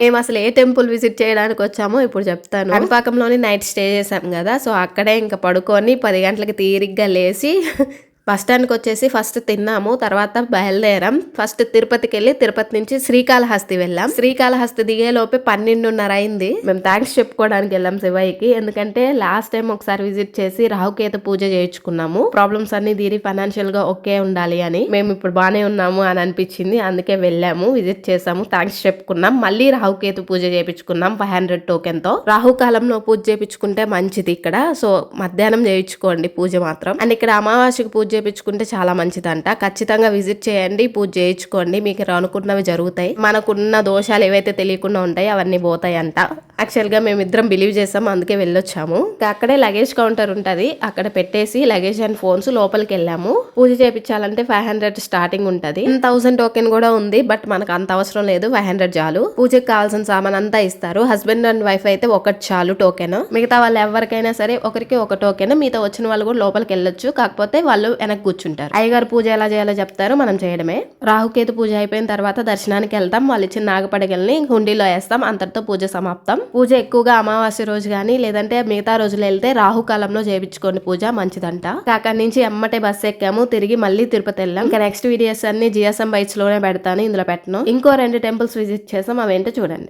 మేము అసలు ఏ temple visit చేయడానికి వచ్చామో ఇప్పుడు చెప్తాను. కాణిపాకంలోని నైట్ స్టే చేసాం కదా, సో అక్కడే ఇంకా పడుకొని 10 గంటలకి తీరిగ్గా లేసి బస్ స్టాండ్కి వచ్చేసి ఫస్ట్ తిన్నాము, తర్వాత బయలుదేరాం. ఫస్ట్ తిరుపతికి వెళ్ళి తిరుపతి నుంచి శ్రీకాళహస్తి వెళ్ళాం. శ్రీకాళహస్తి దిగే లోపే 12:30 అయింది. మేము థ్యాంక్స్ చెప్పుకోవడానికి వెళ్ళాం శివయ్యకి, ఎందుకంటే లాస్ట్ టైం ఒకసారి విజిట్ చేసి రాహుకేతు పూజ చేయించుకున్నాము. ప్రాబ్లమ్స్ అన్ని తీరి ఫైనాన్షియల్ గా ఓకే ఉండాలి అని, మేము ఇప్పుడు బానే ఉన్నాము అని అనిపించింది. అందుకే వెళ్ళాము, విజిట్ చేసాము, థ్యాంక్స్ చెప్పుకున్నాం. మళ్ళీ రాహుకేతు పూజ చేయించుకున్నాం 500 టోకెన్ తో. రాహుకాలంలో పూజ చేయించుకుంటే మంచిది ఇక్కడ, సో మధ్యాహ్నం చేయించుకోండి పూజ మాత్రం. అండ్ ఇక్కడ అమావాస్యకు పూజ చేయించుకుంటే చాలా మంచిదంట. ఖచ్చితంగా విజిట్ చేయండి, పూజ చేయించుకోండి, మీకు అనుకున్నవి జరుగుతాయి. మనకున్న దోషాలు ఏవైతే తెలియకుండా ఉంటాయి అవన్నీ పోతాయి అంట. యాక్చువల్ గా మేమిద్దరం బిలీవ్ చేసాం, అందుకే వెళ్ళొచ్చాము. అక్కడే లగేజ్ కౌంటర్ ఉంటది, అక్కడ పెట్టేసి లగేజ్ అండ్ ఫోన్స్ లోపలికి వెళ్ళాము. పూజ చేయించాలంటే 500 స్టార్టింగ్ ఉంటది. 1000 టోకెన్ కూడా ఉంది, బట్ మనకు అంత అవసరం లేదు, 500 చాలు. పూజకి కావాల్సిన సామాన్ అంతా ఇస్తారు. హస్బెండ్ అండ్ వైఫ్ అయితే ఒకటి చాలు టోకెన్. మిగతా వాళ్ళు ఎవరికైనా సరే ఒకరికి ఒక టోకెన్. మీతో వచ్చిన వాళ్ళు కూడా లోపలికి వెళ్ళొచ్చు, కాకపోతే వాళ్ళు వెనక్కి కూర్చుంటారు. అయ్యగారు పూజ ఎలా చేయాలో చెప్తారు, మనం చేయడమే. రాహుకేతు పూజ అయిపోయిన తర్వాత దర్శనానికి వెళ్తాం. వాళ్ళు ఇచ్చిన నాగపడగల్ని హుండీలో వేస్తాం, అంతటితో పూజ సమాప్తం. పూజ ఎక్కువగా అమావాస్య రోజు గానీ లేదంటే మిగతా రోజులు వెళ్తే రాహుకాలంలో చేయించుకోండి, పూజ మంచిదంట. అక్కడి నుంచి ఎమ్మటే బస్ ఎక్కాము, తిరిగి మళ్ళీ తిరుపతి వెళ్ళాం. ఇంకా నెక్స్ట్ వీడియోస్ అన్ని జిఎస్ఎం బైట్స్ లోనే పెడతాను, ఇందులో పెట్టను. ఇంకో 2 టెంపుల్స్ విజిట్ చేసాం, అవేంటో చూడండి.